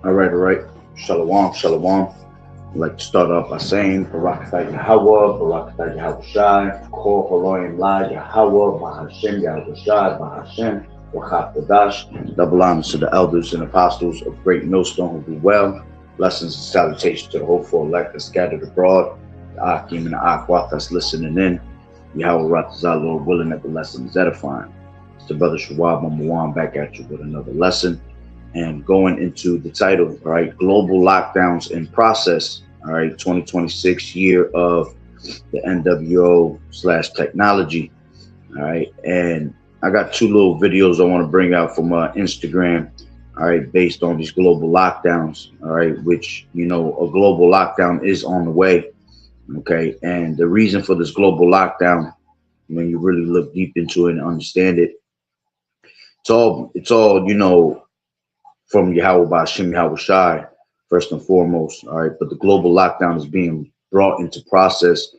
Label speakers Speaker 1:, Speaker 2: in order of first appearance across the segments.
Speaker 1: All right. Shalom, shalom. I'd like to start off by saying, Barakatah Yahweh, Barakatah Yahushai, Kor Haloim La Yahweh, Bahashem Yahushai, Bahashem, Wachak Double honors to the elders and apostles of Great Millstone who do well. Blessings and salutations to the hopeful elect that scattered abroad, the Akim and the Akwat that's listening in. Yahweh Ratazah, Lord willing that the lesson is edifying. It's the brother Shawab Mamuan back at you with another lesson. And going into the title, all right, global lockdowns in process, all right, 2026 year of the N.W.O slash technology, all right. And I got two little videos I want to bring out from Instagram, all right, based on these global lockdowns, all right, which, a global lockdown is on the way, okay. And the reason for this global lockdown, when you really look deep into it and understand it, it's all, from Yahweh Bashim Yahweh Shai, first and foremost. All right. But the global lockdown is being brought into process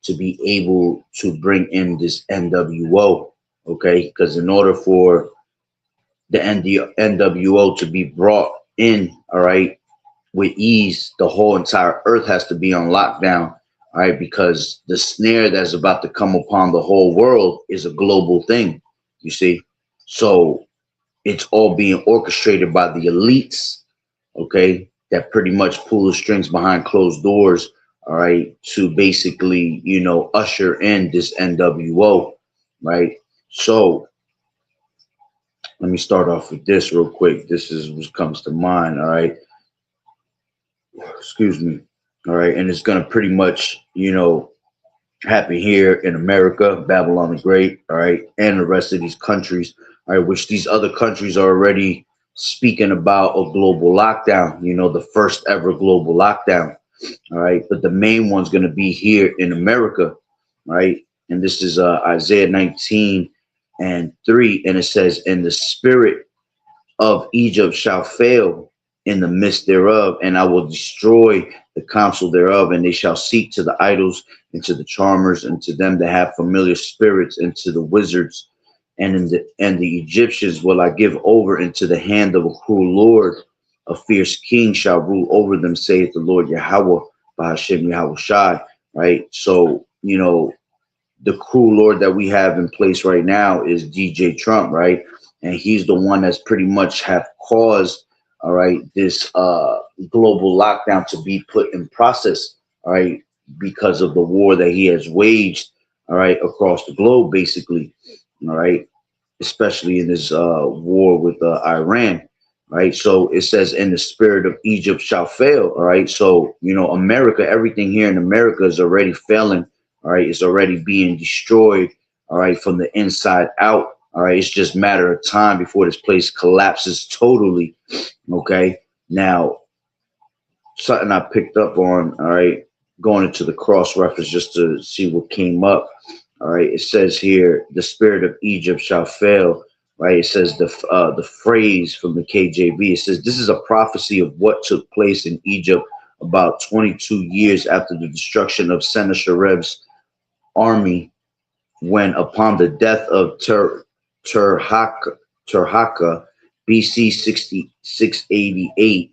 Speaker 1: to be able to bring in this N.W.O. Okay. Because in order for the N.W.O. to be brought in, all right, with ease, the whole entire earth has to be on lockdown. All right. Because the snare that's about to come upon the whole world is a global thing. You see? So it's all being orchestrated by the elites, okay, that pretty much pull the strings behind closed doors, all right, to basically, usher in this N.W.O, right? So let me start off with this real quick. This is what comes to mind, all right? Excuse me, all right? And it's going to pretty much, happen here in America, Babylon the Great, all right, and the rest of these countries, all right, which these other countries are already speaking about a global lockdown, the first ever global lockdown, all right. But the main one's going to be here in America, right? And this is Isaiah 19 and 3, and it says, "And the spirit of Egypt shall fail in the midst thereof, and I will destroy the counsel thereof, and they shall seek to the idols and to the charmers and to them that have familiar spirits and to the wizards, and the Egyptians will I give over into the hand of a cruel Lord. A fierce king shall rule over them, saith the Lord Yahweh, by Hashem Yahweh Shai." Right? So, the cruel Lord that we have in place right now is DJ Trump, right? And he's the one that's pretty much have caused, all right, this global lockdown to be put in process, all right, because of the war that he has waged, all right, across the globe, basically, all right, especially in this war with Iran, right? So it says, "And the spirit of Egypt shall fail," all right? So, America, everything here in America is already failing, all right? It's already being destroyed, all right, from the inside out. All right, it's just a matter of time before this place collapses totally. Okay, now something I picked up on. All right, going into the cross reference just to see what came up. All right, it says here, "The spirit of Egypt shall fail." Right, it says the phrase from the KJV. It says this is a prophecy of what took place in Egypt about 22 years after the destruction of Sennacherib's army, when upon the death of Terhaka, BC 6688,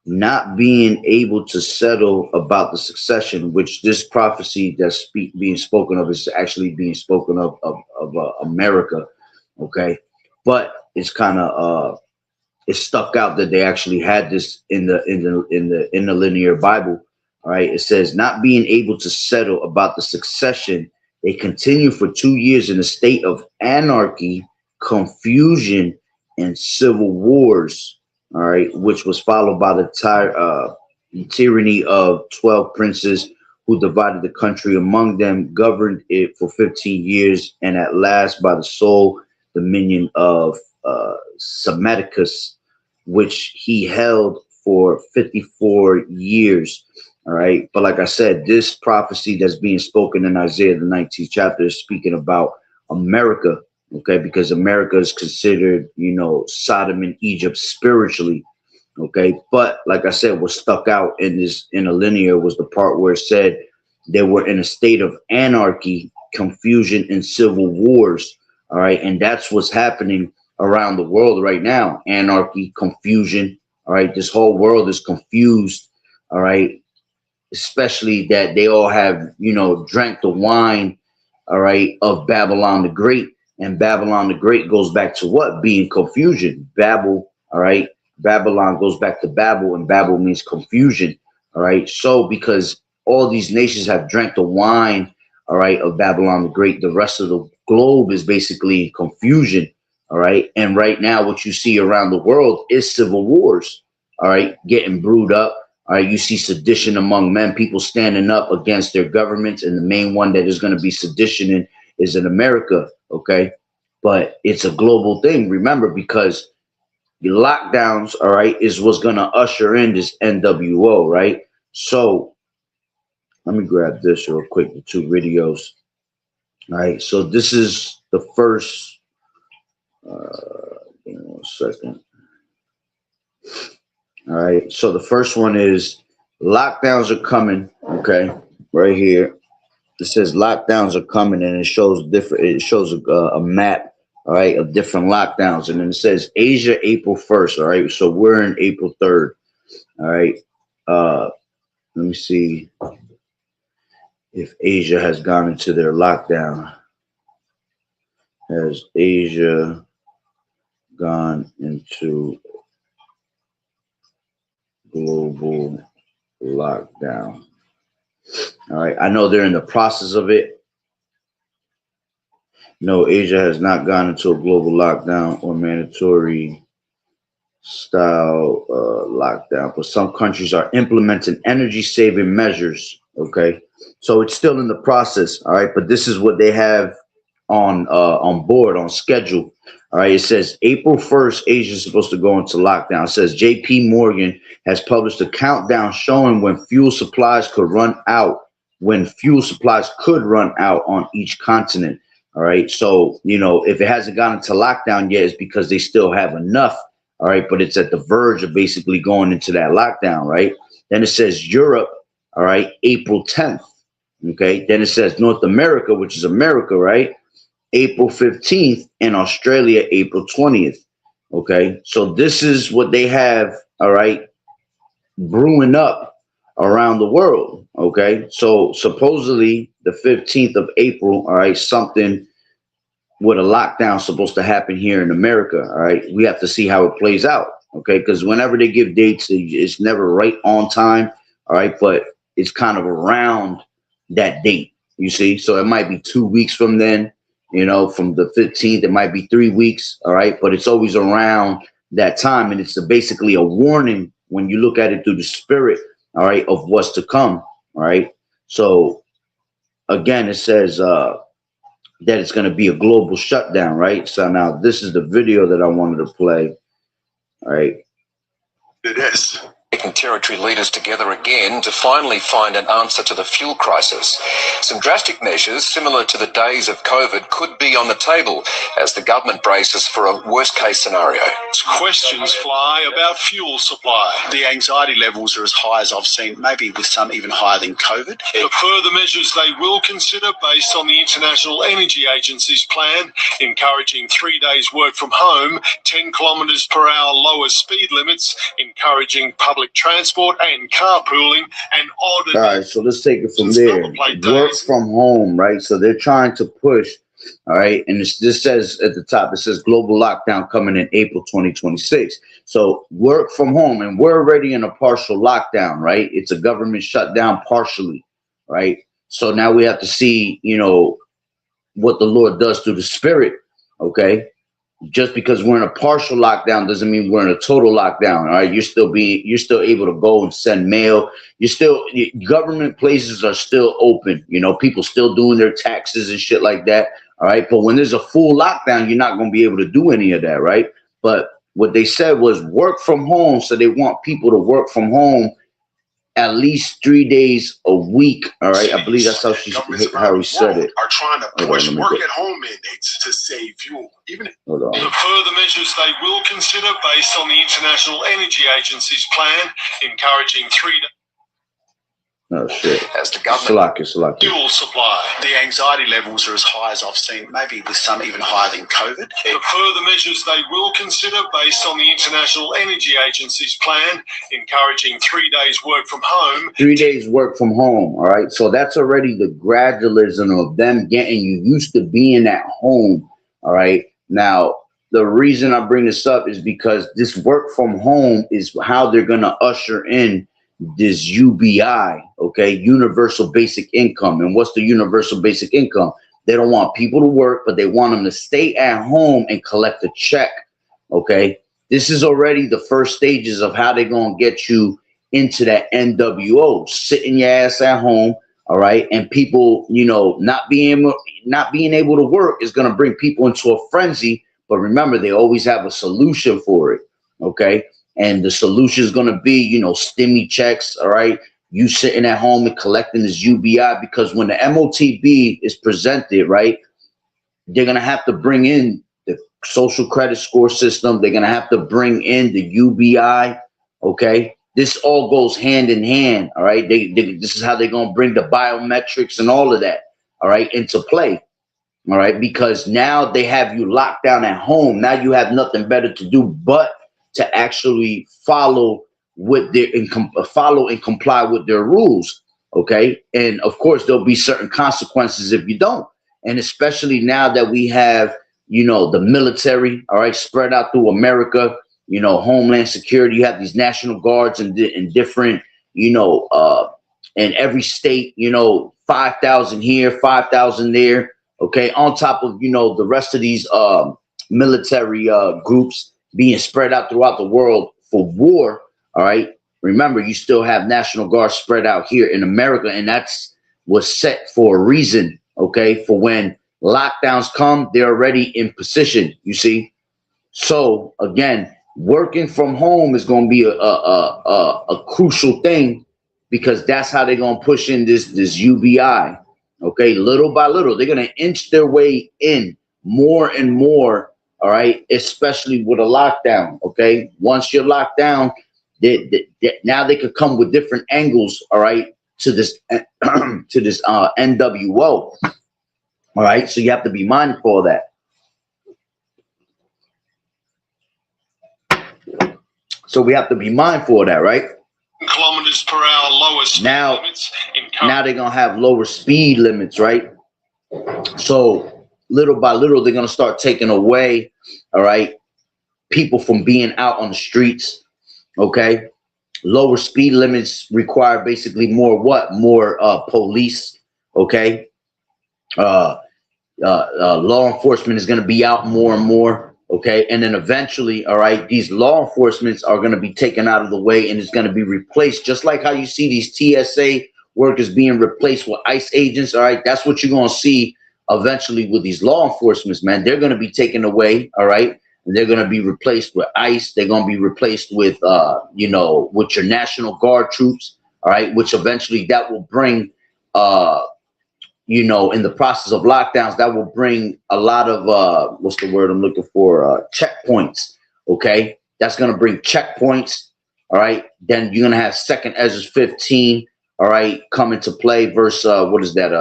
Speaker 1: not being able to settle about the succession, which this prophecy that's being spoken of is actually being spoken of America, okay? But it's kind of it stuck out that they actually had this in the linear Bible. All right, it says, "Not being able to settle about the succession, they continue for 2 years in a state of anarchy, confusion, and civil wars." All right, which was followed by the tyranny of 12 princes who divided the country among them, governed it for 15 years, and at last by the sole dominion of Semiticus, which he held for 54 years. All right. But like I said, this prophecy that's being spoken in Isaiah, the 19th chapter, is speaking about America. Okay. Because America is considered, Sodom and Egypt spiritually. Okay. But like I said, what stuck out in a linear was the part where it said they were in a state of anarchy, confusion, and civil wars. All right. And that's what's happening around the world right now. Anarchy, confusion, All right, this whole world is confused. All right, especially that they all have, drank the wine, all right, of Babylon the Great. And Babylon the Great goes back to what? Being confusion. Babel, all right. Babylon goes back to Babel, and Babel means confusion. All right. So because all these nations have drank the wine, all right, of Babylon the Great, the rest of the globe is basically confusion. All right. And right now, what you see around the world is civil wars, all right, getting brewed up. All right, you see sedition among men, people standing up against their governments, and the main one that is going to be seditioning is in America, okay? But it's a global thing, remember, because the lockdowns, all right, is what's going to usher in this N.W.O, right? So let me grab this real quick, the two videos. All right, so this is the first, give me 1 second. All right, so the first one is lockdowns are coming, okay, right here. It says lockdowns are coming, and it shows different. It shows a map, all right, of different lockdowns, and then it says Asia April 1st. All right, so we're in April 3rd. All right, let me see if Asia has gone into their lockdown. Has Asia gone into global lockdown? All right, I know they're in the process of it. No, Asia has not gone into a global lockdown or mandatory style lockdown, but some countries are implementing energy saving measures. Okay, so it's still in the process. All right, but this is what they have on board, on schedule. All right, it says April 1st, Asia is supposed to go into lockdown. It says J.P. Morgan has published a countdown showing when fuel supplies could run out, on each continent. All right, so if it hasn't gotten to lockdown yet, it's because they still have enough. All right, but it's at the verge of basically going into that lockdown, right? Then it says Europe, all right, April 10th. Okay, then it says North America, which is America, right? April 15th, and Australia, April 20th. Okay, so this is what they have, all right, brewing up around the world. Okay, so supposedly the 15th of April, all right, something with a lockdown supposed to happen here in America. All right, we have to see how it plays out. Okay, because whenever they give dates, it's never right on time. All right, but it's kind of around that date. You see, so it might be 2 weeks from then. From the 15th, it might be 3 weeks. All right, but it's always around that time, and it's basically a warning when you look at it through the spirit. All right, of what's to come. All right, so again, it says that it's going to be a global shutdown, right? So now this is the video that I wanted to play. All right.
Speaker 2: It is. Taking territory leaders together again to finally find an answer to the fuel crisis. Some drastic measures similar to the days of COVID could be on the table as the government braces for a worst-case scenario.
Speaker 3: Questions fly about fuel supply. The anxiety levels are as high as I've seen, maybe with some even higher than COVID.
Speaker 4: The further measures they will consider based on the International Energy Agency's plan, encouraging 3 days work from home, 10 kilometres per hour lower speed limits, encouraging public transport and carpooling, and ordered.
Speaker 1: All right, so let's take it from there. Work from home, right? So they're trying to push, all right, and this says at the top, it says global lockdown coming in April 2026. So work from home, and we're already in a partial lockdown, right? It's a government shutdown partially, right? So now we have to see, what the Lord does through the Spirit, okay? Just because we're in a partial lockdown doesn't mean we're in a total lockdown. All right, you're still able to go and send mail. Government places are still open. People still doing their taxes and shit like that. All right, but when there's a full lockdown, you're not going to be able to do any of that, right? But what they said was work from home, so they want people to work from home at least 3 days a week. All right, I believe that's how he said it.
Speaker 3: Are trying to push work at home mandates to save fuel.
Speaker 4: The further measures they will consider based on the International Energy Agency's plan, encouraging 3 days.
Speaker 1: Oh shit.
Speaker 2: As the government
Speaker 1: Salaki.
Speaker 3: Fuel supply. The anxiety levels are as high as I've seen, maybe with some even higher than COVID.
Speaker 4: The further measures they will consider based on the International Energy Agency's plan, encouraging 3 days work from home.
Speaker 1: 3 days work from home. All right. So that's already the gradualism of them getting you used to being at home. All right. Now, the reason I bring this up is because this work from home is how they're going to usher in this UBI, okay, universal basic income. And what's the universal basic income? They don't want people to work, but they want them to stay at home and collect a check, okay? This is already the first stages of how they're going to get you into that N.W.O, sitting your ass at home, all right? And people, you know, not being able to work is going to bring people into a frenzy. But remember, they always have a solution for it, okay? And the solution is going to be, you know, stimmy checks, all right? You sitting at home and collecting this UBI, because when the MOTB is presented, right, they're going to have to bring in the social credit score system. They're going to have to bring in the UBI, okay? This all goes hand in hand, all right? This is how they're going to bring the biometrics and all of that, all right, into play. All right, because now they have you locked down at home. Now you have nothing better to do but to actually follow with their follow and comply with their rules. Okay, and of course there'll be certain consequences if you don't. And especially now that we have, you know, the military, all right, spread out through America. You know, Homeland Security. You have these National Guards in different, you know, in every state. You know, 5,000 here, 5,000 there. Okay, on top of, you know, the rest of these military groups being spread out throughout the world for war. All right, remember, you still have National Guard spread out here in America, and that's was set for a reason. Okay, for when lockdowns come, they're already in position. You see, so again, working from home is going to be a crucial thing, because that's how they're going to push in this UBI. Okay, little by little, they're going to inch their way in more and more, all right, especially with a lockdown, okay? Once you're locked down, now they could come with different angles, all right, to this to this N.W.O, all right? So you have to be mindful of that. So we have to be mindful of that, right?
Speaker 4: Kilometers per hour lower speed limits.
Speaker 1: Now they're going to have lower speed limits, right? So little by little, they're going to start taking away, all right, people from being out on the streets, okay? Lower speed limits require basically more what? More police, okay? Law enforcement is going to be out more and more. Okay, and then eventually, all right, these law enforcements are going to be taken out of the way, and it's going to be replaced, just like how you see these TSA workers being replaced with ICE agents. All right, that's what you're going to see eventually with these law enforcement, man. They're going to be taken away, all right, and they're going to be replaced with ICE. They're going to be replaced with, you know, with your National Guard troops, all right, which eventually that will bring, you know, in the process of lockdowns, that will bring a lot of, what's the word I'm looking for? Checkpoints. Okay. That's going to bring checkpoints. All right. Then you're going to have 2nd Ezra 15. All right. Come into play. Verse, what is that?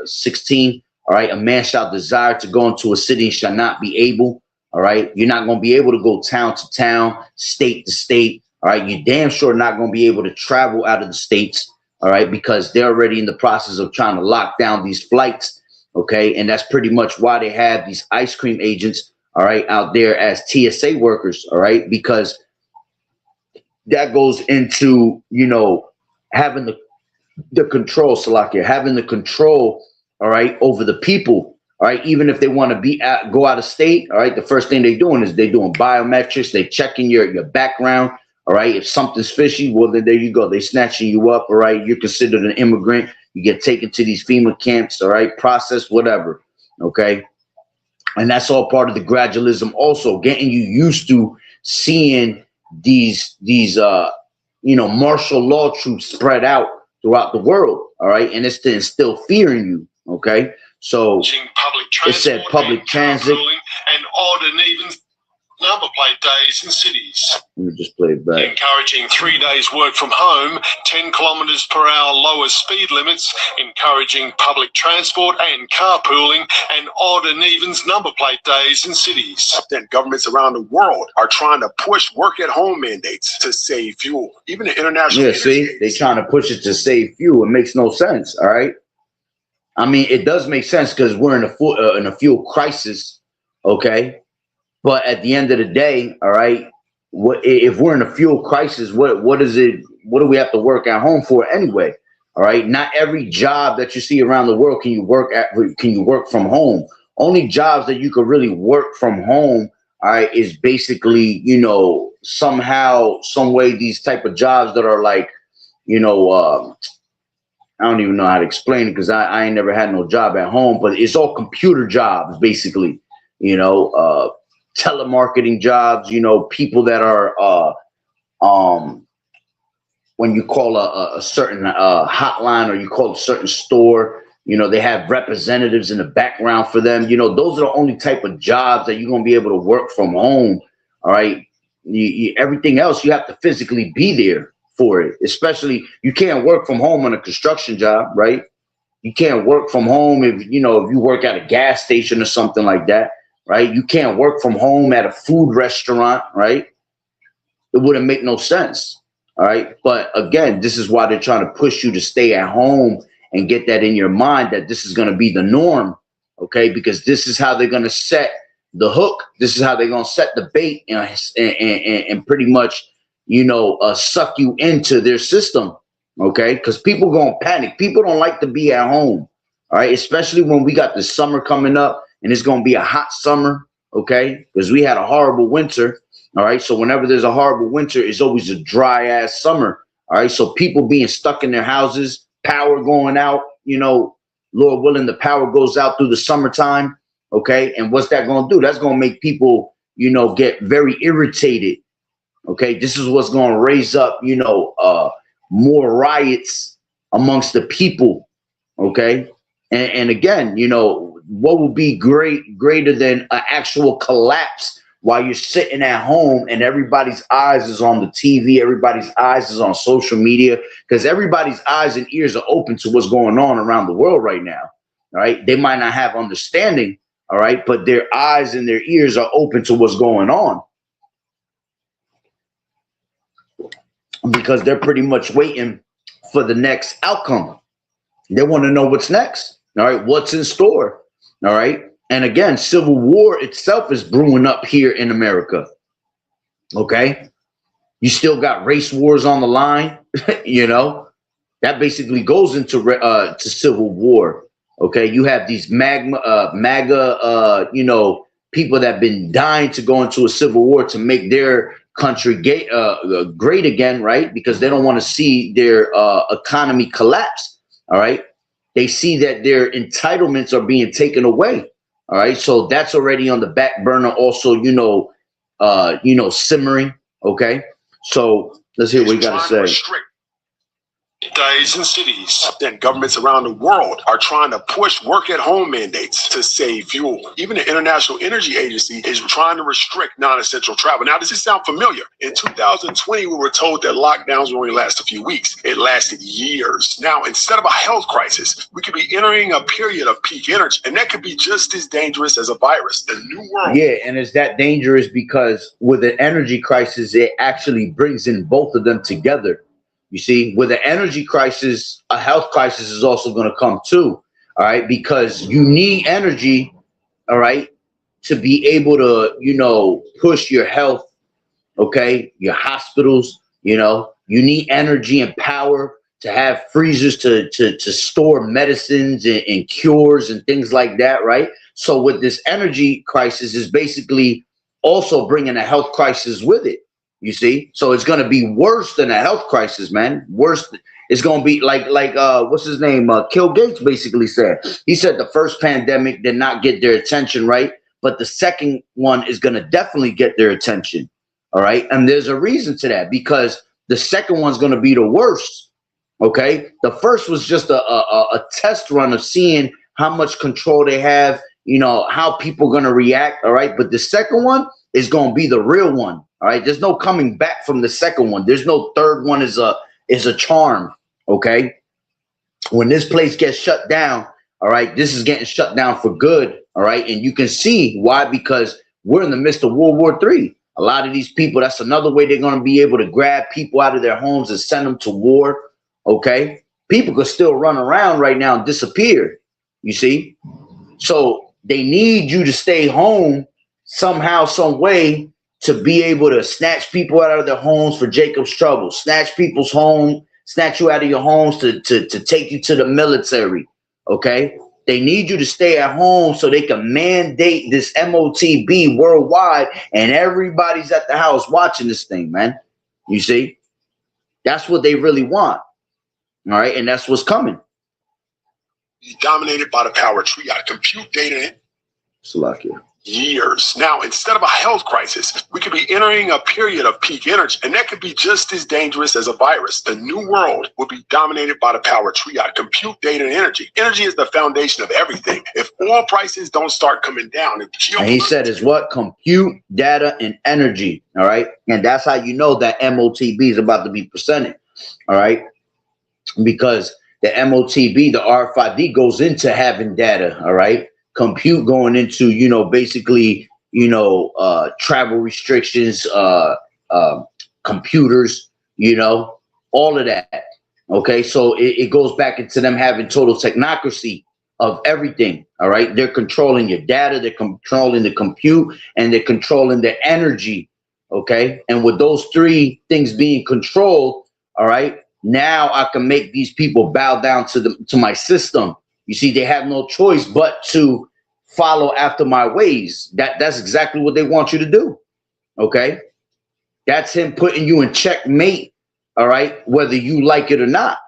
Speaker 1: 16. All right. A man shall desire to go into a city and shall not be able. All right. You're not going to be able to go town to town, state to state. All right. You're damn sure not going to be able to travel out of the states. All right, because they're already in the process of trying to lock down these flights. Okay, and that's pretty much why they have these ice cream agents, all right, out there as TSA workers. All right, because that goes into, you know, having the control, Salakia, having the control, all right, over the people. All right, even if they want to go out of state, all right, the first thing they're doing is they're doing biometrics. They're checking your background. All right, if something's fishy, well, then there you go. They snatching you up. All right, you're considered an immigrant. You get taken to these FEMA camps. All right, processed, whatever. Okay, and that's all part of the gradualism. Also, getting you used to seeing these you know, martial law troops spread out throughout the world. All right, and it's to instill fear in you. Okay, so
Speaker 4: public
Speaker 1: it said public transit.
Speaker 4: and odd and even number plate days in cities.
Speaker 1: Let me just play it back.
Speaker 4: Encouraging 3 days work from home, 10 kilometres per hour lower speed limits, encouraging public transport and carpooling, and odd and evens number plate days in cities.
Speaker 5: Then governments around the world are trying to push work-at-home mandates to save fuel. Even the international.
Speaker 1: Yeah, see, they're trying to push it to save fuel. It makes no sense. All right. I mean, it does make sense because we're in a fuel crisis. Okay. But at the end of the day, all right, what if we're in a fuel crisis? What is it? What do we have to work at home for anyway? All right. Not every job that you see around the world can you work from home. Only jobs that you could really work from home, all right, is basically, you know, somehow, some way, these type of jobs that are like, you know, I don't even know how to explain it because I ain't never had no job at home, but it's all computer jobs, basically, you know, telemarketing jobs, you know, people that are, when you call a certain hotline or you call a certain store, you know, they have representatives in the background for them. You know, those are the only type of jobs that you're going to be able to work from home. All right. Everything else, you have to physically be there for it. Especially, you can't work from home on a construction job, right? You can't work from home if you work at a gas station or something like that, right? You can't work from home at a food restaurant, right? It wouldn't make no sense. All right. But again, this is why they're trying to push you to stay at home and get that in your mind that this is going to be the norm. Okay. Because this is how they're going to set the hook. This is how they're going to set the bait and pretty much, you know, suck you into their system. Okay. Because people going to panic. People don't like to be at home. All right. Especially when we got the summer coming up and it's going to be a hot summer. Okay. Because we had a horrible winter. All right. So whenever there's a horrible winter, it's always a dry ass summer. All right. So people being stuck in their houses, power going out, you know, Lord willing, the power goes out through the summertime. Okay. And what's that going to do? That's going to make people, you know, get very irritated. Okay. This is what's going to raise up, you know, more riots amongst the people. Okay. And again, you know, what would be greater than an actual collapse while you're sitting at home and everybody's eyes is on the TV, everybody's eyes is on social media, because everybody's eyes and ears are open to what's going on around the world right now. All right. They might not have understanding. All right. But their eyes and their ears are open to what's going on because they're pretty much waiting for the next outcome. They want to know what's next. All right. What's in store. All right. And again, civil war itself is brewing up here in America. Okay. You still got race wars on the line. You know, that basically goes into to civil war. Okay. You have these MAGA, you know, people that have been dying to go into a civil war to make their country great again. Right. Because they don't want to see their economy collapse. All right. They see that their entitlements are being taken away. All right, so that's already on the back burner. Also, you know, simmering. Okay, so let's hear what you got to say.
Speaker 4: Days in cities.
Speaker 5: Then governments around the world are trying to push work-at-home mandates to save fuel. Even the International Energy Agency is trying to restrict non-essential travel. Now, does this sound familiar? In 2020, we were told that lockdowns would only last a few weeks. It lasted years. Now, instead of a health crisis, we could be entering a period of peak energy, and that could be just as dangerous as a virus. The new world.
Speaker 1: Yeah, and it's that dangerous because with an energy crisis, it actually brings in both of them together. You see, with an energy crisis, a health crisis is also going to come too. All right. Because you need energy. All right. To be able to, you know, push your health. OK, your hospitals, you know, you need energy and power to have freezers to store medicines and cures and things like that. Right. So with this energy crisis is basically also bringing a health crisis with it. You see, so it's going to be worse than a health crisis, man. Worse. It's going to be like what's his name? Bill Gates basically said. He said the first pandemic did not get their attention, right? But the second one is going to definitely get their attention. All right. And there's a reason to that, because the second one's going to be the worst. OK, the first was just a test run of seeing how much control they have, you know, how people are going to react. All right. But the second one is going to be the real one. All right. There's no coming back from the second one. There's no third one is a charm. Okay. When this place gets shut down, all right, this is getting shut down for good. All right. And you can see why, because we're in the midst of World War III. A lot of these people, that's another way they're going to be able to grab people out of their homes and send them to war. Okay. People could still run around right now and disappear. You see? So they need you to stay home somehow, some way, to be able to snatch people out of their homes for Jacob's trouble, snatch people's home, snatch you out of your homes to take you to the military. Okay. They need you to stay at home so they can mandate this MOTB worldwide, and everybody's at the house watching this thing, man. You see? That's what they really want. All right. And that's what's coming.
Speaker 5: Dominated by the power triad, compute data
Speaker 1: Salakia.
Speaker 5: years. Now, instead of a health crisis, we could be entering a period of peak energy, and that could be just as dangerous as a virus. The new world will be dominated by the power triad, compute, data, and energy. Energy is the foundation of everything. If oil prices don't start coming down, if
Speaker 1: and he said is what? Compute, data, and energy. All right. And that's how you know that MOTB is about to be presented. All right. Because the MOTB, the RFID, goes into having data. All right. Compute going into, basically, travel restrictions, computers, all of that. Okay. So it goes back into them having total technocracy of everything. All right. They're controlling your data. They're controlling the compute, and they're controlling the energy. Okay. And with those three things being controlled, all right, now I can make these people bow down to my system. You see, they have no choice but to follow after my ways. That's exactly what they want you to do. Okay. That's him putting you in checkmate. All right. Whether you like it or not.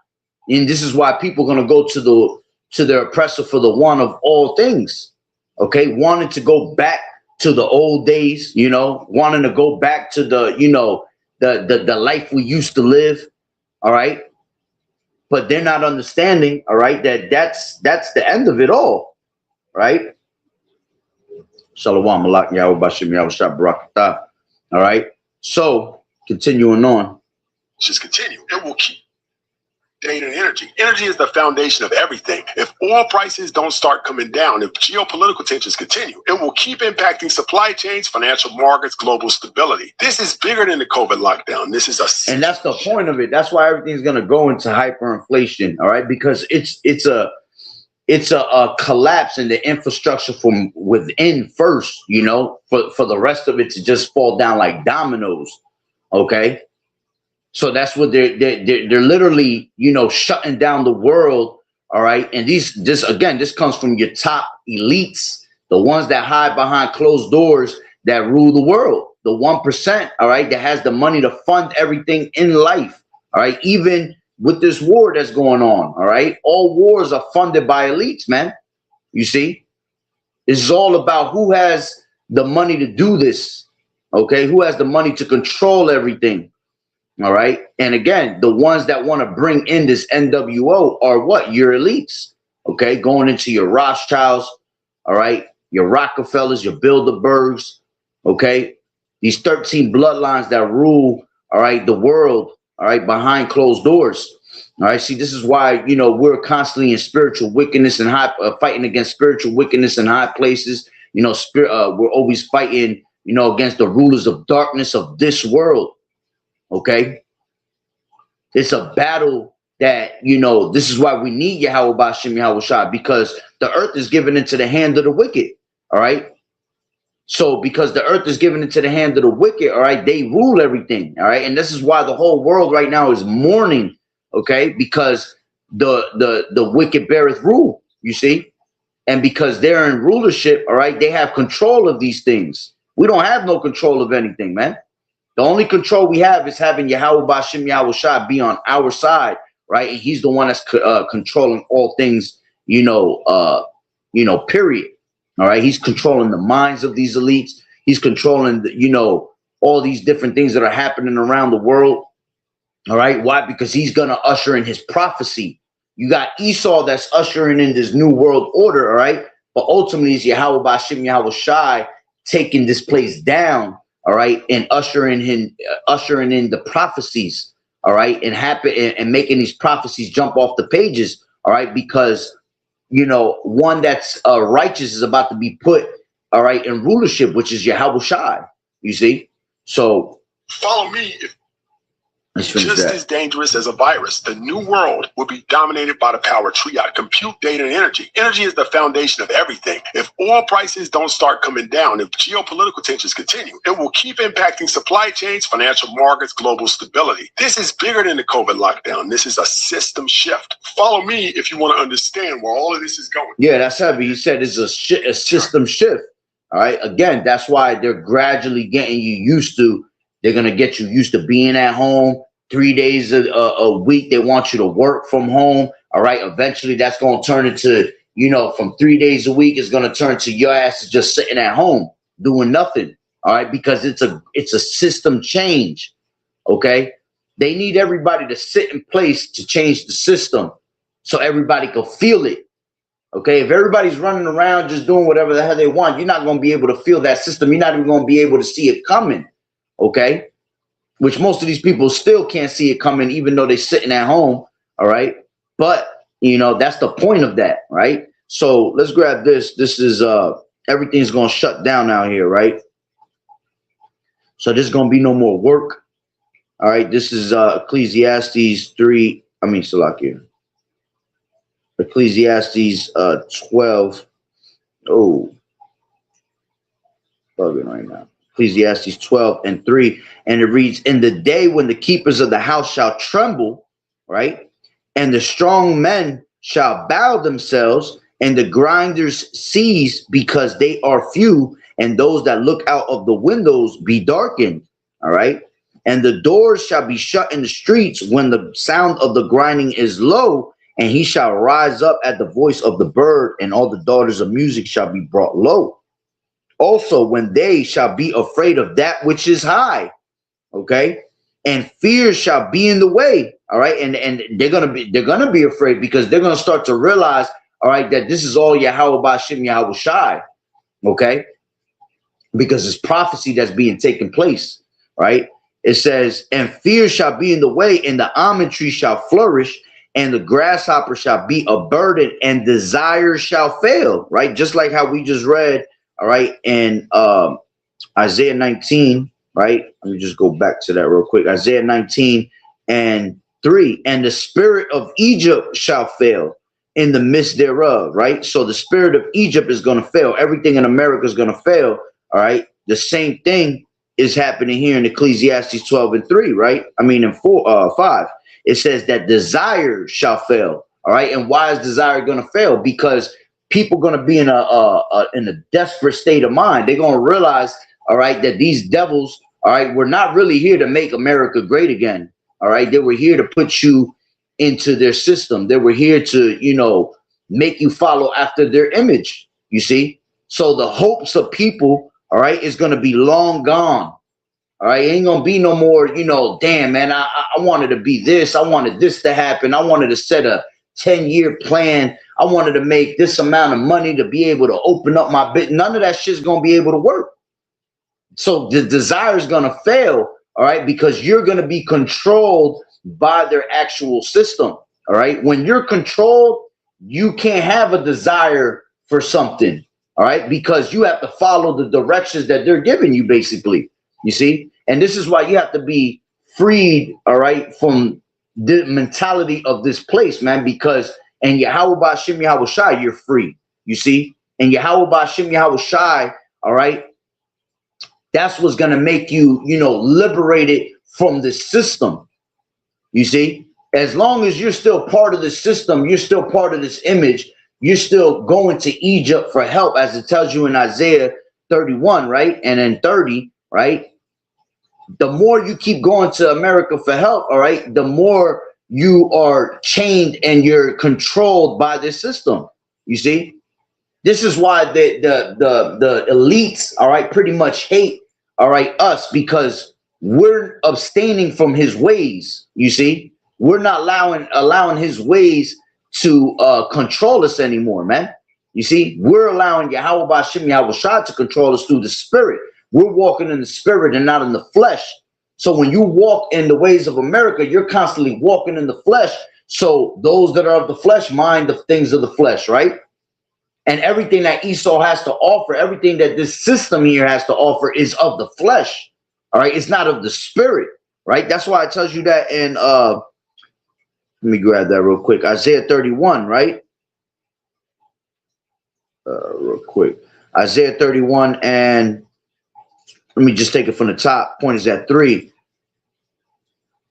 Speaker 1: And this is why people are going to go to their oppressor for the one of all things. Okay. Wanting to go back to the old days, wanting to go back to the life we used to live. All right. But they're not understanding, all right, that's the end of it all, right? Shalom, Malak, Yahweh, Bashim, Yahweh, Barakatah. All right. So continuing on.
Speaker 5: Just continue. It will keep data and energy. Energy is the foundation of everything. If oil prices don't start coming down, if geopolitical tensions continue, it will keep impacting supply chains, financial markets, global stability. This is bigger than the COVID lockdown. This is
Speaker 1: and that's the point of it. That's why everything's going to go into hyperinflation. All right, because it's a collapse in the infrastructure from within first. For the rest of it to just fall down like dominoes. Okay. So that's what they're literally, shutting down the world. All right. And this comes from your top elites, the ones that hide behind closed doors that rule the world. The 1%. All right. That has the money to fund everything in life. All right. Even with this war that's going on. All right. All wars are funded by elites, man. You see, this is all about who has the money to do this. OK, who has the money to control everything. All right. And again, the ones that want to bring in this N.W.O are what? Your elites. OK, going into your Rothschilds. All right. Your Rockefellers, your Bilderbergs. OK, these 13 bloodlines that rule. All right. The world. All right. Behind closed doors. All right. See, this is why, we're constantly in spiritual wickedness and fighting against spiritual wickedness in high places. We're always fighting, against the rulers of darkness of this world. Okay, it's a battle that, this is why we need Yahweh Bashim Yahweh Shah, because the earth is given into the hand of the wicked. All right. So because the earth is given into the hand of the wicked, all right, they rule everything. All right. And this is why the whole world right now is mourning. Okay, because the wicked beareth rule, you see, and because they're in rulership. All right. They have control of these things. We don't have no control of anything, man. The only control we have is having Yahweh Bashim Yahweh Shah be on our side, right? And he's the one that's controlling all things, period. All right. He's controlling the minds of these elites. He's controlling, all these different things that are happening around the world. All right. Why? Because he's going to usher in his prophecy. You got Esau that's ushering in this new world order. All right. But ultimately, it's Yahweh Bashim Yahweh Shai taking this place down, all right, and ushering in the prophecies, all right, and making these prophecies jump off the pages, all right, because one that's righteous is about to be put, all right, in rulership, which is Yahweh Shai. You see, so
Speaker 5: Follow me.
Speaker 1: let's finish
Speaker 5: Just
Speaker 1: that.
Speaker 5: as dangerous as a virus, the new world will be dominated by the power triad: compute, data, and energy. Energy is the foundation of everything. If oil prices don't start coming down, if geopolitical tensions continue, it will keep impacting supply chains, financial markets, global stability. This is bigger than the COVID lockdown. This is a system shift. Follow me if you want to understand where all of this is going.
Speaker 1: Yeah, that's heavy. He said it's a system shift. All right. Again, that's why they're gradually getting you used to. They're gonna get you used to being at home 3 days a week. They want you to work from home. All right. Eventually, that's gonna turn into from 3 days a week, it's gonna turn to your ass is just sitting at home doing nothing. All right, because it's a system change. Okay. They need everybody to sit in place to change the system, so everybody can feel it. Okay, if everybody's running around just doing whatever the hell they want, you're not going to be able to feel that system. You're not even going to be able to see it coming. Okay, which most of these people still can't see it coming, even though they're sitting at home. All right, but that's the point of that, right? So let's grab this. This is everything's going to shut down out here, right? So there's going to be no more work. All right, this is Ecclesiastes 3. I mean, Salakia. Ecclesiastes 12. Oh, bugging right now. Ecclesiastes 12:3. And it reads, in the day when the keepers of the house shall tremble, right? And the strong men shall bow themselves, and the grinders cease because they are few, and those that look out of the windows be darkened. All right. And the doors shall be shut in the streets when the sound of the grinding is low, and he shall rise up at the voice of the bird, and all the daughters of music shall be brought low. Also, when they shall be afraid of that which is high, okay, and fear shall be in the way, all right, and they're gonna be afraid because they're gonna start to realize, all right, that this is all Yahweh Bashim Yahweh Shai, okay, because it's prophecy that's being taken place, right? It says, and fear shall be in the way, and the almond tree shall flourish, and the grasshopper shall be a burden, and desire shall fail, right? Just like how we just read, all right, in Isaiah 19, right? Let me just go back to that real quick. Isaiah 19:3, and the spirit of Egypt shall fail in the midst thereof, right? So the spirit of Egypt is going to fail. Everything in America is going to fail, all right? The same thing is happening here in Ecclesiastes 12:3, right? I mean, in 5. It says that desire shall fail. All right. And why is desire going to fail? Because people are going to be in a desperate state of mind. They're going to realize, all right, that these devils, all right, were not really here to make America great again. All right. They were here to put you into their system. They were here to, make you follow after their image. You see? So the hopes of people, all right, is going to be long gone. All right, ain't gonna be no more, damn, man, I wanted to be this. I wanted this to happen. I wanted to set a 10-year plan. I wanted to make this amount of money to be able to open up my bit. None of that shit's gonna be able to work. So the desire is gonna fail, all right, because you're gonna be controlled by their actual system. All right. When you're controlled, you can't have a desire for something, all right, because you have to follow the directions that they're giving you, basically. You see, and this is why you have to be freed, all right, from the mentality of this place, man, because and Yahweh Bashim Yahweh Shai, you're free, you see, and Yahweh Bashim Yahweh Shai, all right, that's what's going to make you, liberated from the system. You see, as long as you're still part of the system, you're still part of this image, you're still going to Egypt for help, as it tells you in Isaiah 31, right, and in 30. Right, the more you keep going to America for help, all right, the more you are chained and you're controlled by this system. You see, this is why the elites, all right, pretty much hate, all right, us, because we're abstaining from his ways. You see, we're not allowing his ways to control us anymore, man. You see, we're allowing Yahweh Bashim Yahweh Shah to control us through the spirit. We're walking in the spirit and not in the flesh. So when you walk in the ways of America, you're constantly walking in the flesh. So those that are of the flesh mind the things of the flesh, right? And everything that Esau has to offer, everything that this system here has to offer is of the flesh. All right, it's not of the spirit, right? That's why it tells you that in let me grab that real quick. Isaiah 31, right? Real quick. Isaiah 31, and let me just take it from the top. Point is at 3,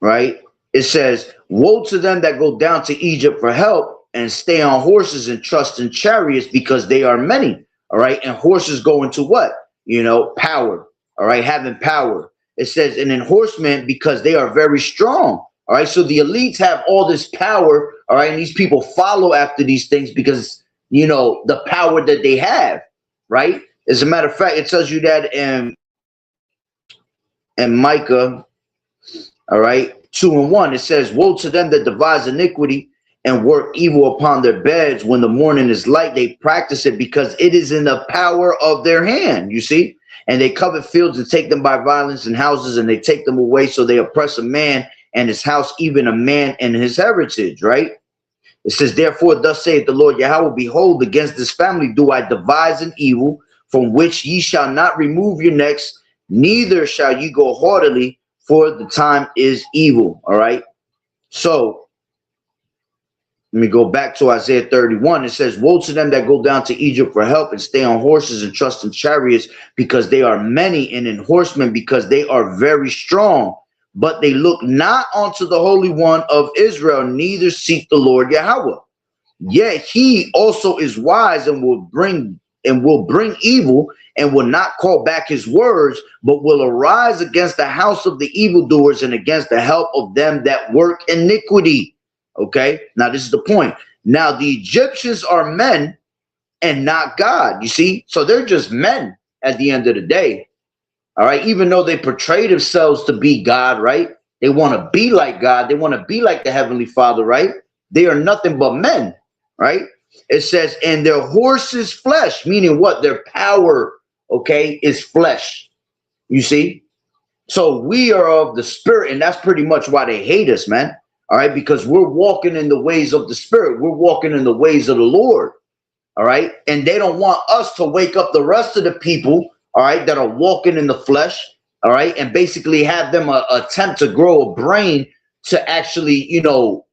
Speaker 1: right? It says, woe to them that go down to Egypt for help and stay on horses and trust in chariots, because they are many. All right. And horses go into what? You know, power. All right. Having power. It says, and in horsemen, because they are very strong. All right. So the elites have all this power. All right. And these people follow after these things because, you know, the power that they have. Right. As a matter of fact, it tells you that in Micah. All right. 2:1. It says, woe to them that devise iniquity and work evil upon their beds. When the morning is light, they practice it because it is in the power of their hand. You see? And they covet fields and take them by violence, and houses, and they take them away. So they oppress a man and his house, even a man and his heritage, right? It says, therefore, thus saith the Lord Yahweh, behold, against this family do I devise an evil, from which ye shall not remove your necks, neither shall ye go haughtily, for the time is evil. All right. So let me go back to Isaiah 31. It says, woe to them that go down to Egypt for help and stay on horses and trust in chariots, because they are many, and in horsemen, because they are very strong. But they look not unto the Holy One of Israel, neither seek the Lord Yahweh. Yet he also is wise and will bring evil, and will not call back his words, but will arise against the house of the evildoers and against the help of them that work iniquity. Okay, now this is the point. Now the Egyptians are men and not God. You see, so they're just men at the end of the day. All right, even though they portray themselves to be God, right? They want to be like God. They want to be like the Heavenly Father, right? They are nothing but men, right? It says, and their horses' flesh, meaning what? Their power, okay, is flesh. You see? So we are of the spirit, and that's pretty much why they hate us, man. All right, because we're walking in the ways of the spirit. We're walking in the ways of the Lord. All right, and they don't want us to wake up the rest of the people, all right, that are walking in the flesh, all right, and basically have them attempt to grow a brain to actually, you know,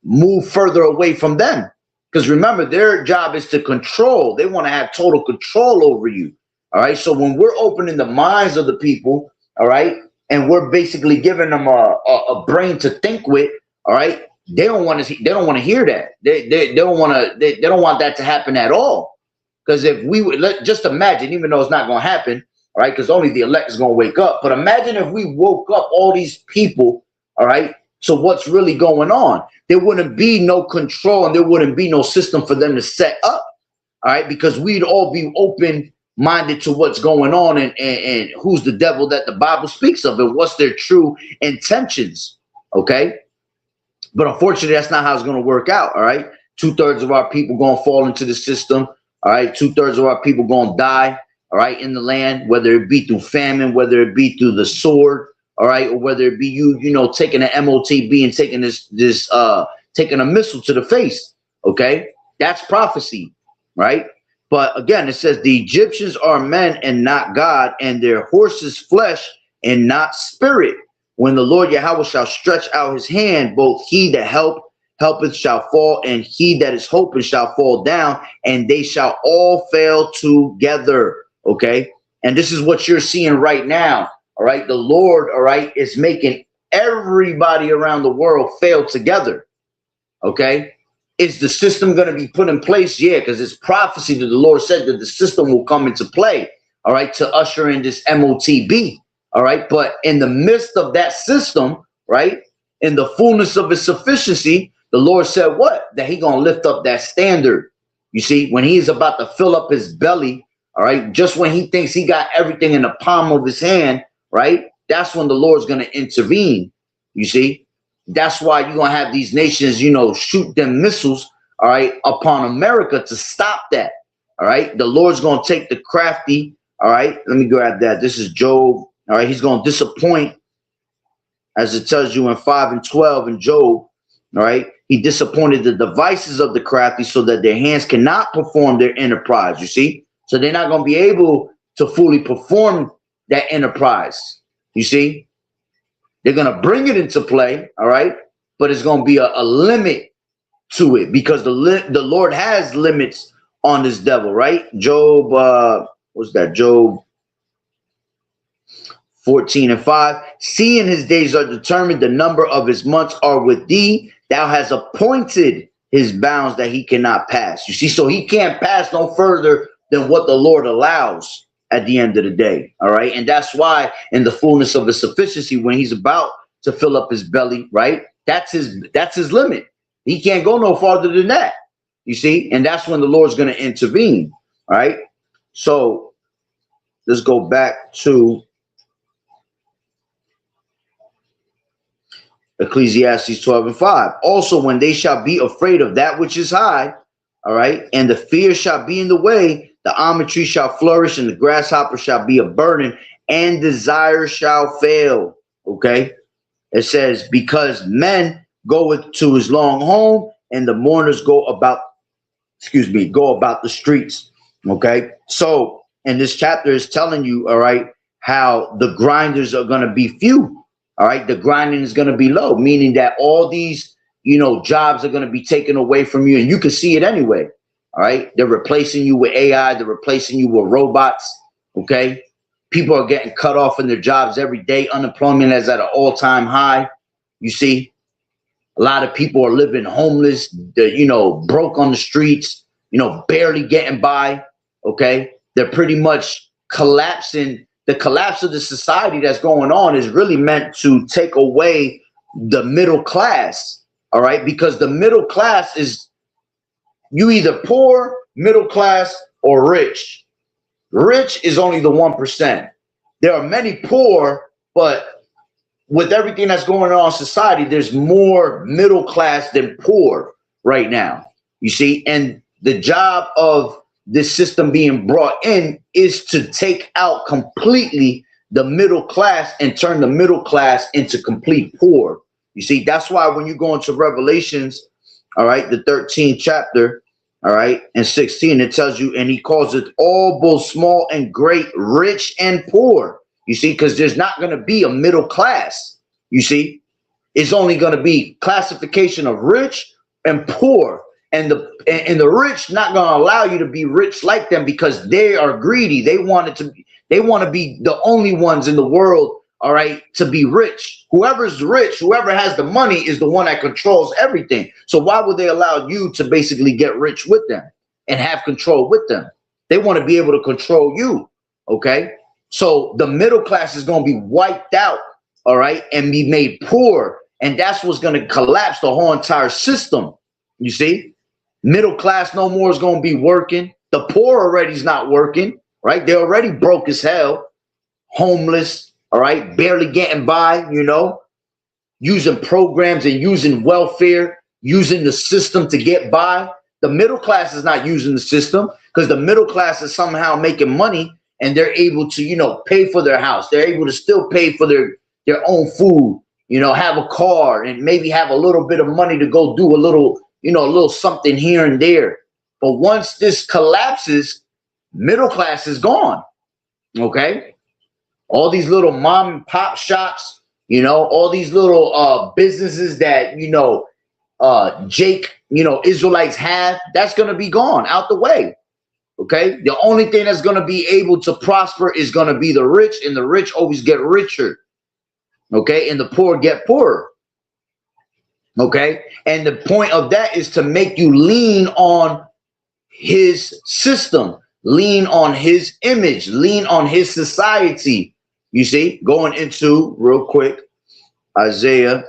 Speaker 1: move further away from them. Because remember, their job is to control. They want to have total control over you. All right, so when we're opening the minds of the people, all right, and we're basically giving them a brain to think with, all right, they don't want to hear that. They don't want to. They don't want that to happen at all. Because if we would just imagine, even though it's not going to happen, all right, because only the elect is going to wake up. But imagine if we woke up all these people, all right. So what's really going on? There wouldn't be no control, and there wouldn't be no system for them to set up, all right, because we'd all be open-minded to what's going on and who's the devil that the Bible speaks of and what's their true intentions, okay? But unfortunately, that's not how it's going to work out, all right? 2/3 of our people going to fall into the system, all right? 2/3 of our people going to die, all right, in the land, whether it be through famine, whether it be through the sword, all right, or whether it be you know, taking an MOTB and taking taking a missile to the face, okay? That's prophecy, right? But again, it says the Egyptians are men and not God, and their horses flesh and not spirit. When the Lord Yahweh shall stretch out his hand, both he that helpeth shall fall, and he that is hoping shall fall down, and they shall all fail together, okay? And this is what you're seeing right now. All right, the Lord, all right, is making everybody around the world fail together. Okay, is the system going to be put in place? Yeah, because it's prophecy that the Lord said that the system will come into play. All right, to usher in this MOTB. All right, but in the midst of that system, right, in the fullness of his sufficiency, the Lord said what? That he going to lift up that standard. You see, when he's about to fill up his belly, all right, just when he thinks he got everything in the palm of his hand, right? That's when the Lord's going to intervene. You see, that's why you're going to have these nations, you know, shoot them missiles, all right, upon America to stop that. All right. The Lord's going to take the crafty. All right. Let me grab that. This is Job. All right. He's going to disappoint, as it tells you in 5 and 12 in Job. All right. He disappointed the devices of the crafty so that their hands cannot perform their enterprise. You see? So they're not going to be able to fully perform that enterprise. You see? They're going to bring it into play. All right. But it's going to be a limit to it, because the Lord has limits on this devil, right? Job, what's that? Job 14 and 5. Seeing his days are determined, the number of his months are with thee. Thou hast appointed his bounds that he cannot pass. You see, so he can't pass no further than what the Lord allows at the end of the day. All right. And that's why in the fullness of his sufficiency, when he's about to fill up his belly, right? That's his limit. He can't go no farther than that. You see, and that's when the Lord's going to intervene. All right. So let's go back to Ecclesiastes 12 and 5. Also, when they shall be afraid of that which is high, all right, and the fear shall be in the way, the almond tree shall flourish, and the grasshopper shall be a burden, and desire shall fail. Okay. It says, because men goeth to his long home, and the mourners go about the streets. Okay. So, and this chapter is telling you, all right, how the grinders are going to be few. All right. The grinding is going to be low, meaning that all these, jobs are going to be taken away from you, and you can see it anyway. All right. They're replacing you with AI. They're replacing you with robots. Okay. People are getting cut off in their jobs every day. Unemployment is at an all-time high. You see, a lot of people are living homeless, broke on the streets, barely getting by. Okay. They're pretty much collapsing. The collapse of the society that's going on is really meant to take away the middle class. All right. Because the middle class is, you either poor, middle class, or rich. Rich is only the 1%. There are many poor, but with everything that's going on in society, there's more middle class than poor right now. You see, and the job of this system being brought in is to take out completely the middle class and turn the middle class into complete poor. You see, that's why when you go into Revelations, all right, the 13th chapter, all right, and 16, it tells you, and he calls it all, both small and great, rich and poor. You see, because there's not going to be a middle class. You see, it's only going to be classification of rich and poor. And the rich not going to allow you to be rich like them, because they are greedy. They want to be the only ones in the world, all right, to be rich. Whoever's rich, whoever has the money is the one that controls everything. So why would they allow you to basically get rich with them and have control with them? They want to be able to control you. Okay. So the middle class is going to be wiped out, all right, and be made poor. And that's what's going to collapse the whole entire system. You see, middle class no more is going to be working. The poor already is not working, right? They're already broke as hell, homeless, all right, barely getting by, using programs and using welfare, using the system to get by. The middle class is not using the system, because the middle class is somehow making money. And they're able to, pay for their house. They're able to still pay for their own food, have a car, and maybe have a little bit of money to go do a little something here and there. But once this collapses, middle class is gone. Okay. All these little mom and pop shops, all these little businesses that, Israelites have, that's going to be gone out the way. Okay, the only thing that's going to be able to prosper is going to be the rich, and the rich always get richer. Okay, and the poor get poorer. Okay, and the point of that is to make you lean on his system, lean on his image, lean on his society. You see, going into real quick, Isaiah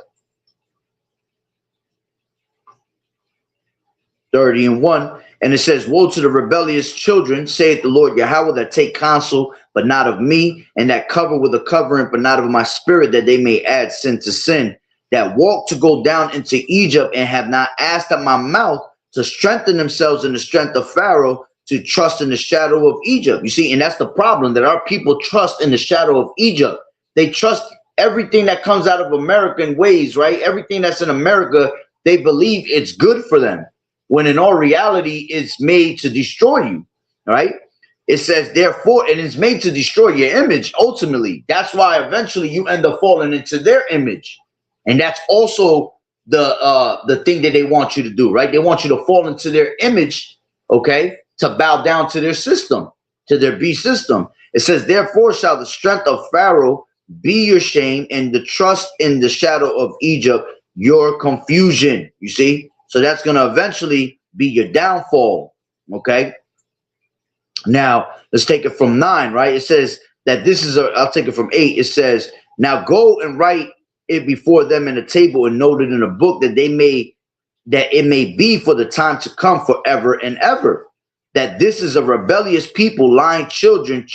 Speaker 1: 30 and 1. And it says, woe to the rebellious children, saith the Lord Yahweh, that take counsel, but not of me, and that cover with a covering, but not of my spirit, that they may add sin to sin, that walk to go down into Egypt, and have not asked at my mouth to strengthen themselves in the strength of Pharaoh, to trust in the shadow of Egypt. You see, and that's the problem, that our people trust in the shadow of Egypt. They trust everything that comes out of American ways, right? Everything that's in America, they believe it's good for them, when in all reality, it's made to destroy you, right? It says, therefore, it is made to destroy your image, ultimately. That's why eventually you end up falling into their image. And that's also the thing that they want you to do, right? They want you to fall into their image, okay, to bow down to their system, to their beast system. It says, therefore shall the strength of Pharaoh be your shame, and the trust in the shadow of Egypt your confusion. You see? So that's going to eventually be your downfall, okay? Now, let's take it from 9, right? It says that this is I'll take it from 8. It says, now go and write it before them in a table and note it in a book, that it may be for the time to come forever and ever, that this is a rebellious people, lying children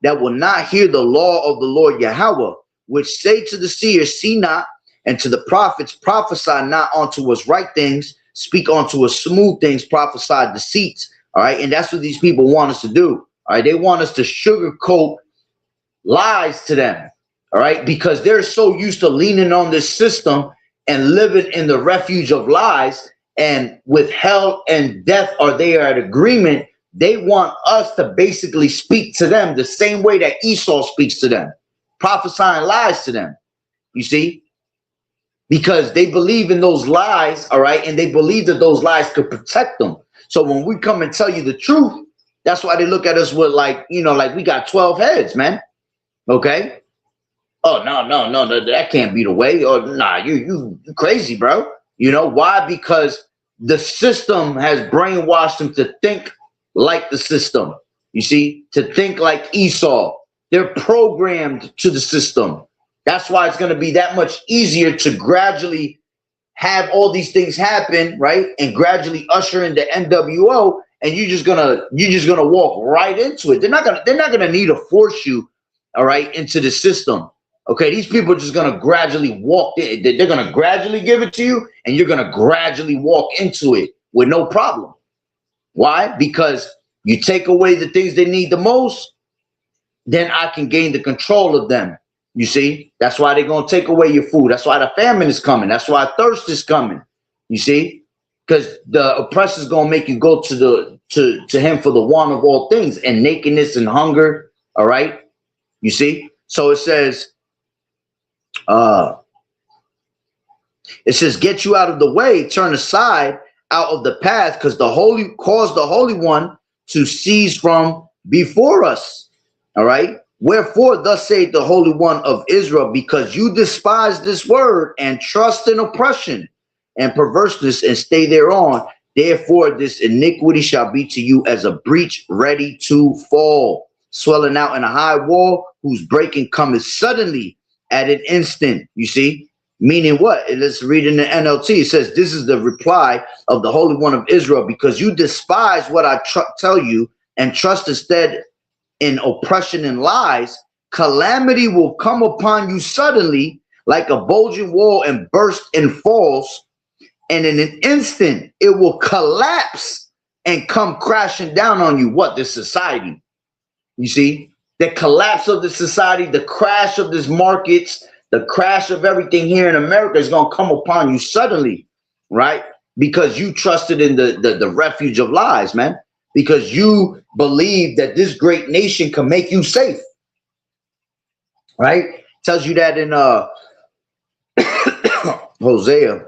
Speaker 1: that will not hear the law of the Lord Yahweh, which say to the seers, see not, and to the prophets, prophesy not unto us right things, speak unto us smooth things, prophesy deceits. All right, and that's what these people want us to do. All right, they want us to sugarcoat lies to them. All right, because they're so used to leaning on this system and living in the refuge of lies, and with hell and death are they at agreement. They want us to basically speak to them the same way that Esau speaks to them, prophesying lies to them. You see, because they believe in those lies, all right, and they believe that those lies could protect them. So when we come and tell you the truth, that's why they look at us with like, you know, like we got 12 heads, man. Okay. Oh, no, that can't be the way. Or nah, you crazy, bro. You know why? Because the system has brainwashed them to think like the system. You see, to think like Esau. They're programmed to the system. That's why it's going to be that much easier to gradually have all these things happen, right? And gradually usher in the N.W.O. and you're just gonna walk right into it. They're not gonna need to force you, all right, into the system. Okay, these people are just gonna gradually walk in. They're gonna gradually give it to you, and you're gonna gradually walk into it with no problem. Why? Because you take away the things they need the most, then I can gain the control of them. You see, that's why they're going to take away your food. That's why the famine is coming. That's why thirst is coming. You see, because the oppressor is going to make you go to him for the want of all things, and nakedness and hunger. All right. You see, so it says, get you out of the way, turn aside out of the path, because the Holy One to cease from before us. All right. Wherefore, thus saith the Holy One of Israel, because you despise this word and trust in oppression and perverseness and stay thereon, therefore this iniquity shall be to you as a breach ready to fall, swelling out in a high wall, whose breaking cometh suddenly at an instant. You see, meaning what? Let's read in the NLT. It says, this is the reply of the Holy One of Israel, because you despise what I tell you and trust instead in oppression and lies, calamity will come upon you suddenly like a bulging wall and burst and falls, and in an instant it will collapse and come crashing down on you. What? This society. You see, the collapse of the society, the crash of these markets, the crash of everything here in America is going to come upon you suddenly, right? Because you trusted in the refuge of lies, man. Because you believe that this great nation can make you safe, right? Tells you that in Hosea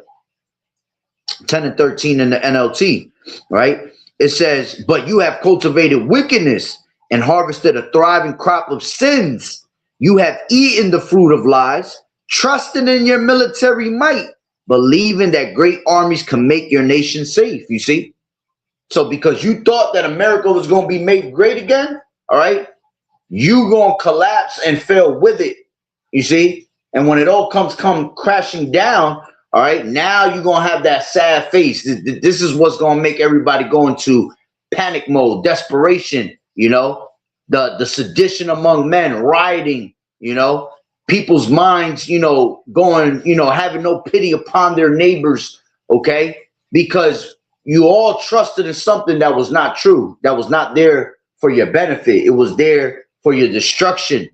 Speaker 1: 10 and 13 in the NLT, right? It says, but you have cultivated wickedness and harvested a thriving crop of sins. You have eaten the fruit of lies, trusting in your military might, believing that great armies can make your nation safe. You see? So because you thought that America was going to be made great again, all right, you going to collapse and fail with it, you see? And when it all come crashing down, all right, now you're going to have that sad face. This is what's going to make everybody go into panic mode, desperation, you know, the sedition among men, rioting, you know, people's minds, you know, going, you know, having no pity upon their neighbors, okay? Because you all trusted in something that was not true, that was not there for your benefit. It was there for your destruction.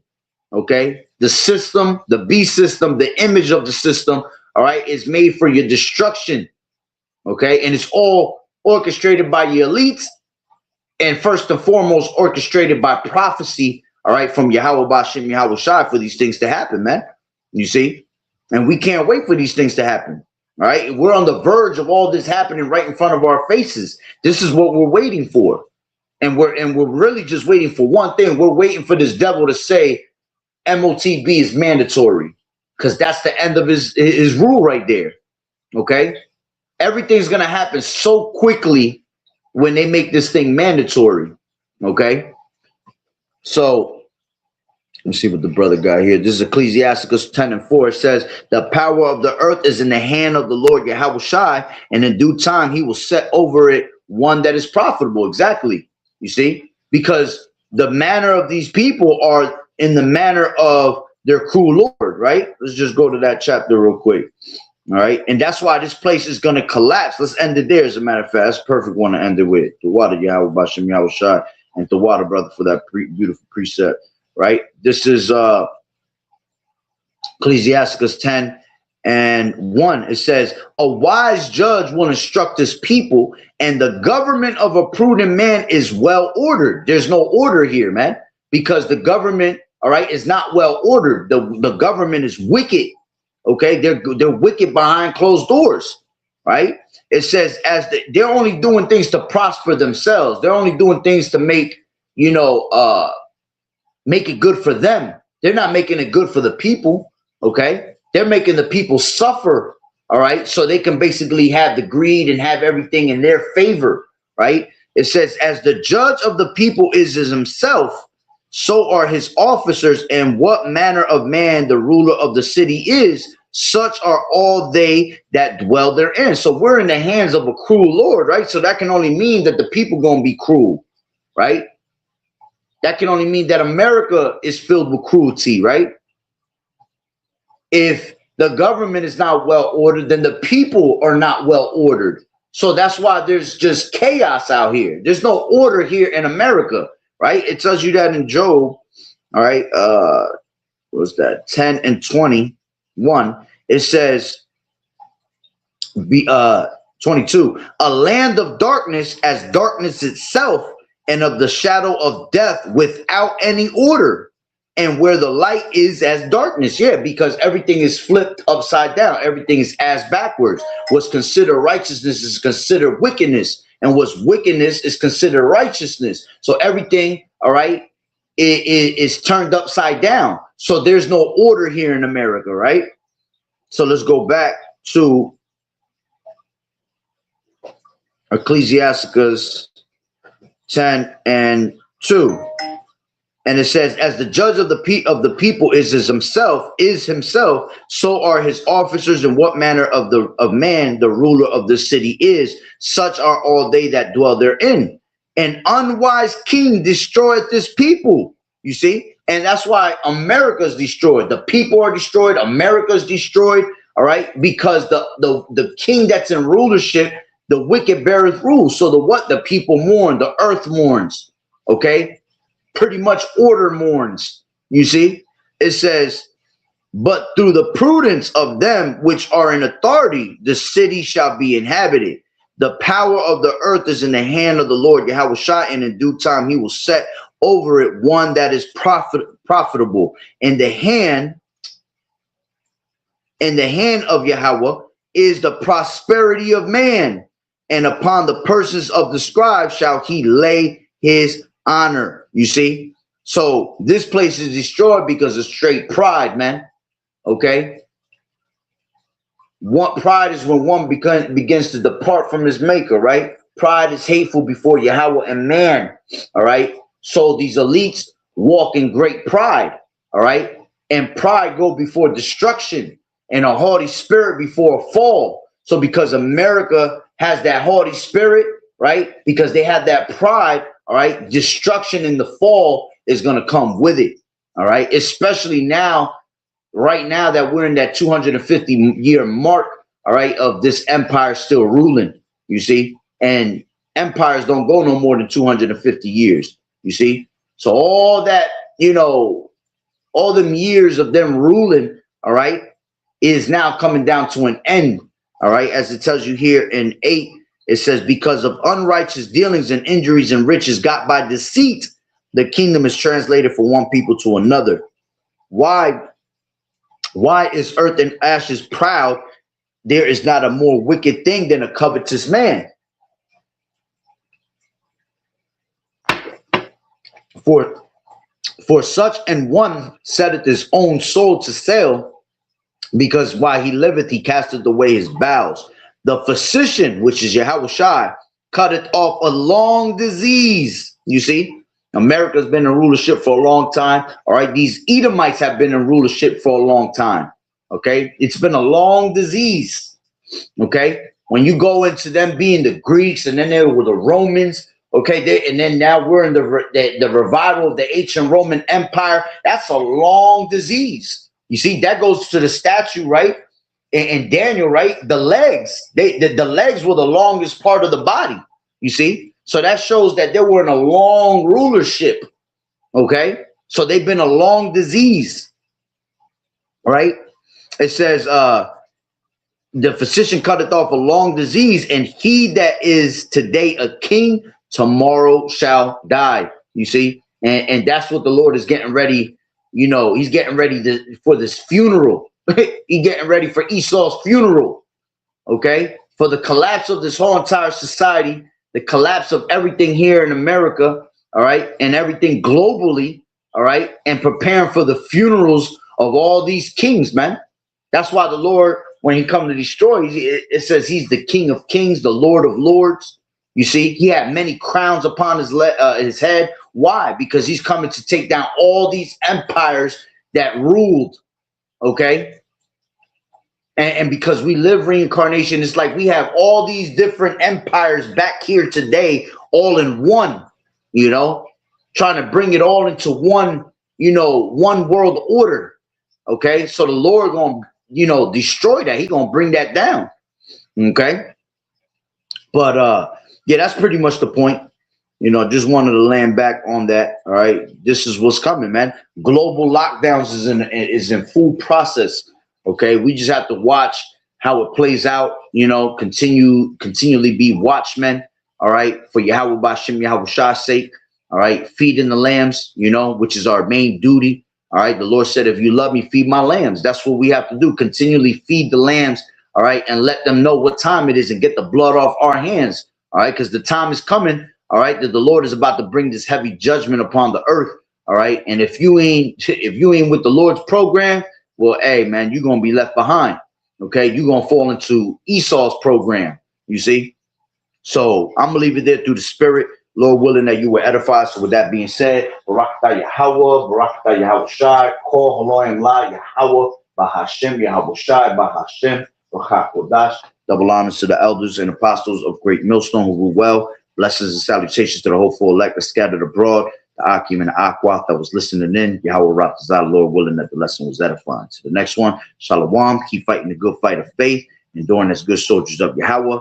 Speaker 1: Okay, the system, the beast system, the image of the system, all right, is made for your destruction. Okay, and it's all orchestrated by your elites, and first and foremost orchestrated by prophecy, all right, from Yahweh Bashem Yahweh Shai for these things to happen, man. You see, and we can't wait for these things to happen. All right, we're on the verge of all this happening right in front of our faces. This is what we're waiting for, and we're really just waiting for one thing. We're waiting for this devil to say MOTB is mandatory, because that's the end of his rule right there. Okay, everything's gonna happen so quickly when they make this thing mandatory. Okay, so let's see what the brother got here. This is Ecclesiasticus 10:4. It says, the power of the earth is in the hand of the Lord Yahweh Shai, and in due time he will set over it one that is profitable. Exactly. You see, because the manner of these people are in the manner of their cruel Lord, right? Let's just go to that chapter real quick. All right, and that's why this place is going to collapse. Let's end it there. As a matter of fact, that's a perfect one to end it with. The water Yahweh Bashem Yahweh Shai, and the water, brother, for that beautiful precept. Right, this is Ecclesiasticus 10:1. It says, a wise judge will instruct his people, and the government of a prudent man is well ordered. There's no order here, man, because the government, all right, is not well ordered. The government is wicked. Okay, they're wicked behind closed doors. Right, it says they're only doing things to prosper themselves. They're only doing things to make, you know, make it good for them. They're not making it good for the people. Okay, they're making the people suffer. All right, so they can basically have the greed and have everything in their favor. Right, it says, as the judge of the people is himself, so are his officers, and what manner of man the ruler of the city is, such are all they that dwell therein. So we're in the hands of a cruel Lord, right? So that can only mean that the people gonna be cruel, right? That can only mean that America is filled with cruelty, right? If the government is not well ordered, then the people are not well ordered. So that's why there's just chaos out here. There's no order here in America, right? It tells you that in Job, all right? What's that? 10:21. It says, 22, a land of darkness as darkness itself, and of the shadow of death without any order, and where the light is as darkness. Yeah, because everything is flipped upside down. Everything is ass backwards. What's considered righteousness is considered wickedness, and what's wickedness is considered righteousness. So everything, all right, is turned upside down. So there's no order here in America, right? So let's go back to Ecclesiasticus 10:2, and it says, as the judge of the people is himself, so are his officers, and what manner of man the ruler of the city is, such are all they that dwell therein. An unwise king destroyeth this people. You see, and that's why America is destroyed. The people are destroyed. America is destroyed. All right, because the king that's in rulership, the wicked beareth rule. So the people mourn, the earth mourns. Okay, pretty much order mourns. You see, it says, but through the prudence of them which are in authority, the city shall be inhabited. The power of the earth is in the hand of the Lord Yahweh Shai, and in due time he will set over it one that is profitable. In the hand of Yahweh is the prosperity of man, and upon the persons of the scribes shall he lay his honor. You see, so this place is destroyed because of straight pride, man. Okay, pride is when one begins to depart from his maker, right? Pride is hateful before Yahweh and man. All right, so these elites walk in great pride. All right, and pride go before destruction, and a haughty spirit before a fall. So because America has that haughty spirit, right? Because they have that pride, all right, destruction in the fall is going to come with it. All right, especially now, right now that we're in that 250-year mark, all right, of this empire still ruling. You see, and empires don't go no more than 250 years. You see? So all that, you know, all them years of them ruling, all right, is now coming down to an end. All right, as it tells you here in 8, it says, because of unrighteous dealings and injuries and riches got by deceit, the kingdom is translated from one people to another. Why is earth and ashes proud? There is not a more wicked thing than a covetous man. For such an one setteth his own soul to sale, because while he liveth, he casteth away his bowels. The physician, which is Yahweh Shai, cutteth off a long disease. You see, America's been in rulership for a long time. All right, these Edomites have been in rulership for a long time. Okay, it's been a long disease. Okay, when you go into them being the Greeks, and then they were the Romans. Okay, and then now we're in the revival of the ancient Roman Empire. That's a long disease. You see, that goes to the statue, right? And Daniel, right? The legs, the legs were the longest part of the body. You see, so that shows that they were in a long rulership. Okay, so they've been a long disease, right? It says, the physician cutteth off a long disease, and he that is today a king, tomorrow shall die. You see, and that's what the Lord is getting ready. You know, he's getting ready for this funeral. He's getting ready for Esau's funeral. Okay, for the collapse of this whole entire society, the collapse of everything here in America. All right, and everything globally. All right, and preparing for the funerals of all these kings, man. That's why the Lord, when he comes to destroy, it says he's the King of Kings, the Lord of Lords. You see, he had many crowns upon his head. Why? Because he's coming to take down all these empires that ruled. Okay, and because we live reincarnation, it's like we have all these different empires back here today, all in one. You know, trying to bring it all into one. You know, one world order. Okay, so the Lord gonna, you know, destroy that. He gonna bring that down. Okay, but yeah, that's pretty much the point. You know, just wanted to land back on that. All right, this is what's coming, man. Global lockdowns is in full process. Okay, we just have to watch how it plays out. You know, continually be watchmen. All right, for Yahweh Bashem Yahweh Shah's sake. All right, feeding the lambs. You know, which is our main duty. All right, the Lord said, if you love me, feed my lambs. That's what we have to do. Continually feed the lambs. All right, and let them know what time it is and get the blood off our hands. All right, because the time is coming. All right, that the Lord is about to bring this heavy judgment upon the earth. All right, and if you ain't with the Lord's program, well, hey man, you're gonna be left behind. Okay, you're gonna fall into Esau's program. You see, so I'm gonna leave it there through the Spirit, Lord willing that you were edified. So with that being said, Barakatah Yahweh, Barakatah Yahweh Shai, Kol Haloim La Yahweh, Bahashem Yahweh Shai, Bahashem Bachakodash. Double honors to the elders and apostles of Great Millstone who rule well. Blessings and salutations to the hopeful elect that scattered abroad, the Akim and the Aqua that was listening in. Yahweh Rapazah, Lord willing that the lesson was edifying. To the next one, Shalom, keep fighting the good fight of faith, enduring as good soldiers of Yahweh.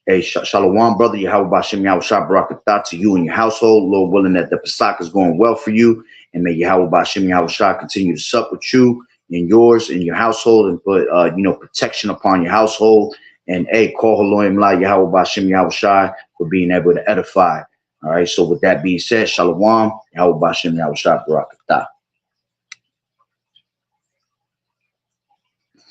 Speaker 1: Hey, Shalom, brother, Yahweh Bashem Yahweh Shah Barakatah to you and your household. Lord willing that the Pesach is going well for you, and may Yahweh Bashem Yahweh Shah continue to sup with you and yours and your household, and put you know, protection upon your household. And hey, call Haloim La Yahweh Bashem Yahweh Shai for being able to edify. All right. So with that being said, Shalom, Yahweh Bashem Yahweh Shai Barakatah.